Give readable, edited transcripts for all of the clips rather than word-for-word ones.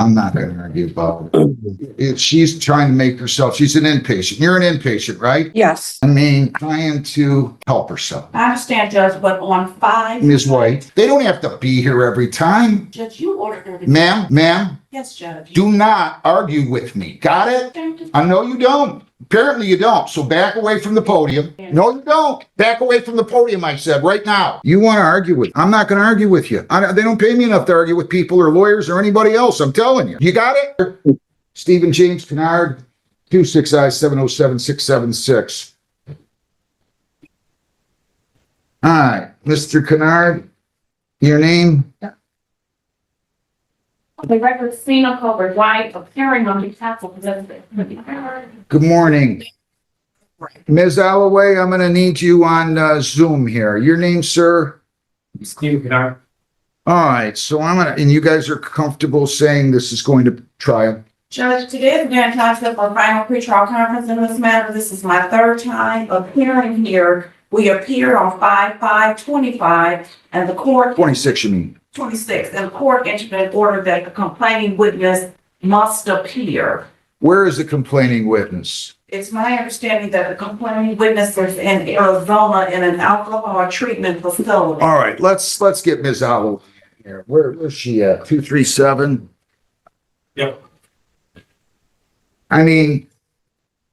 I'm not going to argue about it. If she's trying to make herself, she's an inpatient. You're an inpatient, right? Yes. I mean, trying to help herself. I understand, Judge, but on 5. Ms. White, they don't have to be here every time. Judge, you ordered her to. Ma'am, Yes, Judge. do not argue with me. Got it? I know you don't. Apparently you don't. So back away from the podium. No, you don't. Back away from the podium, I said, right now. You want to argue with me? I'm not going to argue with you. They don't pay me enough to argue with people or lawyers or anybody else. I'm telling you. You got it? Stephen James Kennard, 260-707-676. All right, Mr. Kennard, your name? The record Cena Colbert White appearing on behalf of the. Good morning. Ms. Alloway, I'm going to need you on Zoom here. Your name, sir? Steve Kennard. All right, so and you guys are comfortable saying this is going to trial? Judge, today is again time for our final pretrial conference in this matter. This is my 3rd time appearing here. We appeared on 5/5/25 and the court. 26, you mean? 26, and the court entered an order that the complaining witness must appear. Where is the complaining witness? It's my understanding that the complaining witness is in Arizona in an alcohol treatment facility. All right, let's get Ms. Alloway here. Where's she at? 237? Yep. I mean,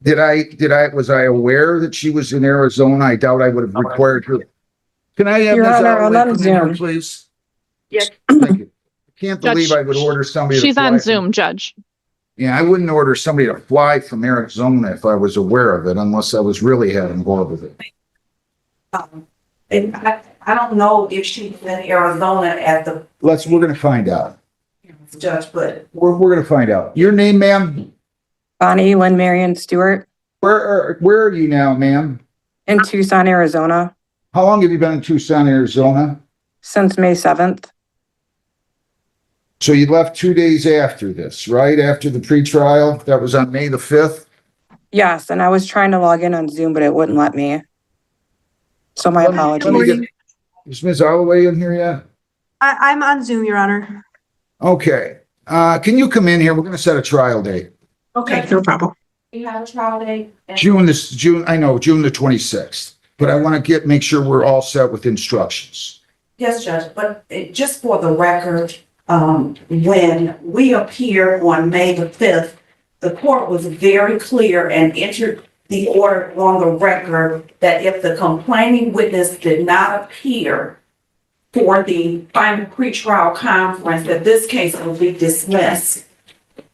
was I aware that she was in Arizona? I doubt I would have required her. Can I have Your Ms. Honor, Alloway I'm come on in here, Zoom. please? Yes. Thank you. I can't believe Judge, I would order somebody to She's fly on from- Zoom, Judge. Yeah, I wouldn't order somebody to fly from Arizona if I was aware of it, unless I was really having involved with it. And I don't know if she's in Arizona at the We're gonna find out. judge, but We're gonna find out. Your name, ma'am? Bonnie Lynn Marion Stewart Where are you now, ma'am? in Tucson, Arizona, How long have you been in Tucson, Arizona? since May 7th. So you left 2 days after this, right? After the pretrial? That was on May the 5th? Yes, and I was trying to log in on Zoom, but it wouldn't let me. So my Let me apologies. get- Is Ms. Alloway in here yet? I'm on Zoom, Your Honor. Okay. Can you come in here? We're gonna set a trial date. Okay, no problem. we have a trial date. and- June the 26th. But I want to make sure we're all set with instructions. Yes, Judge, but just for the record, when we appeared on May the 5th, the court was very clear and entered the order on the record that if the complaining witness did not appear for the final pretrial conference, that this case will be dismissed.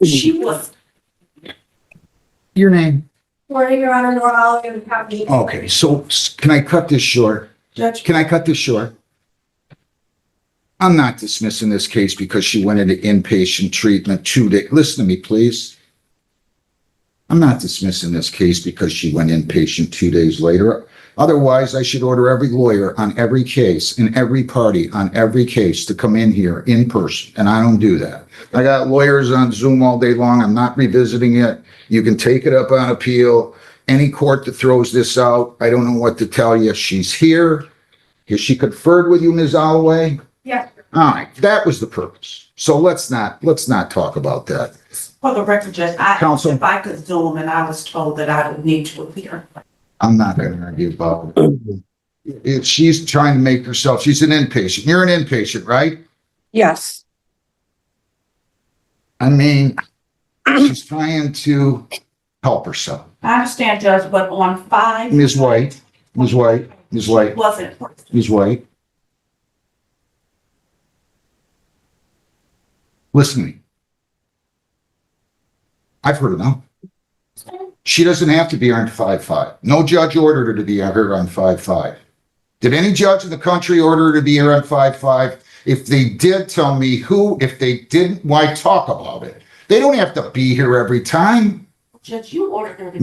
She was. Your name? Morning, Your Honor, Nora Oliver, the county. Okay, so can I cut this short? Judge, Can I cut this short? I'm not dismissing this case because she went into inpatient treatment 2 days. Listen to me, please. I'm not dismissing this case because she went inpatient 2 days later. Otherwise, I should order every lawyer on every case and every party on every case to come in here in person, and I don't do that. I got lawyers on Zoom all day long. I'm not revisiting it. You can take it up on appeal. Any court that throws this out, I don't know what to tell you. She's here. Has she conferred with you, Ms. Alloway? yes, All right, that was the purpose. So let's not talk about that. for the record, Judge, Counsel. if I could Zoom and I was told that I would need to appear. I'm not going to argue about it. If she's trying to make herself, she's an inpatient. You're an inpatient, right? Yes. I mean, she's trying to help herself. I understand, Judge, but on 5. Ms. White, Ms. White, Ms. White, Wasn't. Ms. White. Listen to me. I've heard enough. She doesn't have to be here on 5/5. No judge ordered her to be here on 5/5. Did any judge in the country order her to be here on 5/5? If they did, tell me who. If they didn't, why talk about it? They don't have to be here every time. Judge, you ordered her to.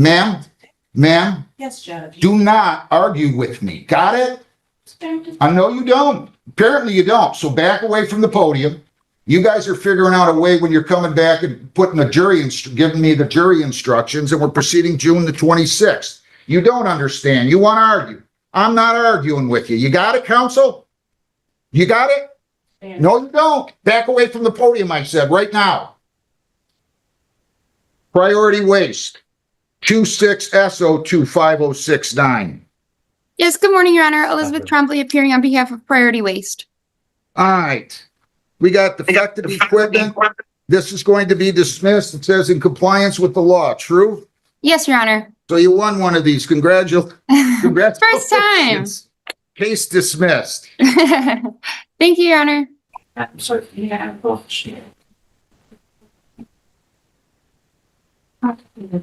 Ma'am, Yes, Judge. do not argue with me. Got it? I know you don't. Apparently you don't. So back away from the podium. You guys are figuring out a way when you're coming back and putting giving me the jury instructions, and we're proceeding June the 26th. You don't understand. You want to argue. I'm not arguing with you. You got it, counsel? You got it? No, you don't. Back away from the podium, I said, right now. Priority Waste, 26SO25069. Yes, good morning, Your Honor. Elizabeth Trombley appearing on behalf of Priority Waste. All right. We got defective equipment. This is going to be dismissed. It says in compliance with the law. True? Yes, Your Honor. So you won one of these. Congratulations. First time. Case dismissed. Thank you, Your Honor. So, yeah, bullshit.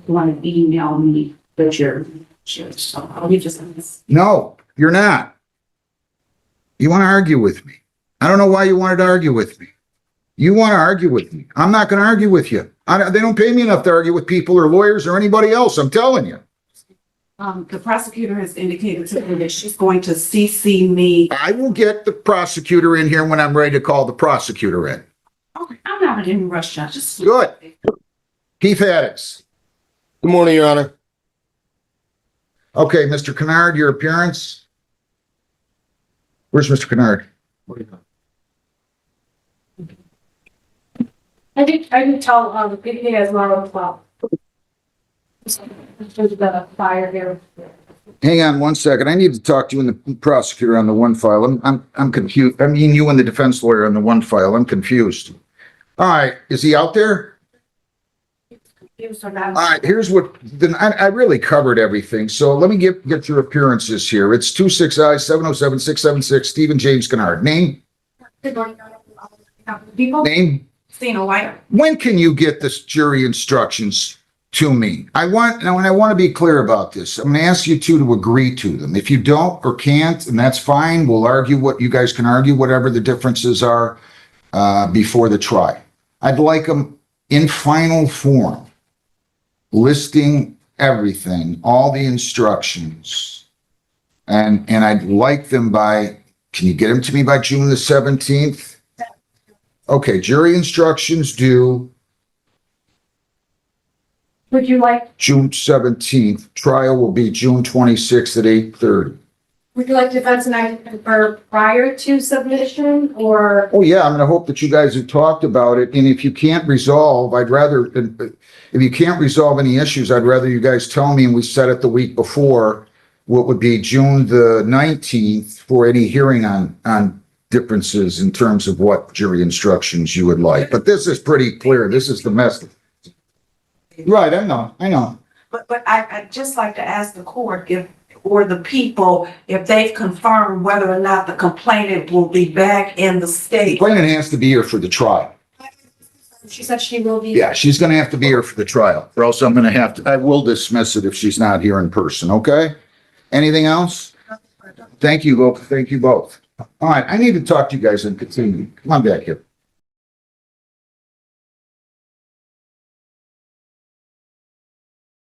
Want to email me that you're, so I'll be just. No, you're not. You want to argue with me. I don't know why you wanted to argue with me. You want to argue with me. I'm not going to argue with you. They don't pay me enough to argue with people or lawyers or anybody else. I'm telling you. The prosecutor has indicated to me that she's going to CC me. I will get the prosecutor in here when I'm ready to call the prosecutor in. Okay, I'm not in any rush, Judge. Just. Good. Keith Haddix. Good morning, Your Honor. Okay, Mr. Kennard, your appearance. Where's Mr. Kennard? I did tell, BPA as well as well. There's the fire here. Hang on one second. I need to talk to you and the prosecutor on the one file. I'm confused. I mean, you and the defense lawyer on the one file. I'm confused. All right. Is he out there? All right. Here's what, then I really covered everything. So let me get your appearances here. It's 26I-707-676, Stephen James Kennard. Name? Good morning, Your Honor. People? Name? Stina White. When can you get this jury instructions to me? I want to be clear about this. I'm going to ask you two to agree to them. If you don't or can't, and that's fine, we'll argue what you guys can argue, whatever the differences are before the trial. I'd like them in final form, listing everything, all the instructions. And I'd like them by, can you get them to me by June the 17th? Okay, jury instructions due Would you like, June 17th. Trial will be June 26th at 8:30. would you like defense and I to confer prior to submission or? Oh, yeah, I'm gonna hope that you guys have talked about it, and if you can't resolve, if you can't resolve any issues, I'd rather you guys tell me and we set it the week before, what would be June the 19th for any hearing on differences in terms of what jury instructions you would like. But this is pretty clear. This is the message. Right, I know. But I'd just like to ask the court or the people, if they've confirmed whether or not the complainant will be back in the state. Complainant has to be here for the trial. She said she will be. Yeah, she's gonna have to be here for the trial, or else I'm gonna have to, I will dismiss it if she's not here in person, okay? Anything else? Thank you both. All right, I need to talk to you guys and continue. Come on back here.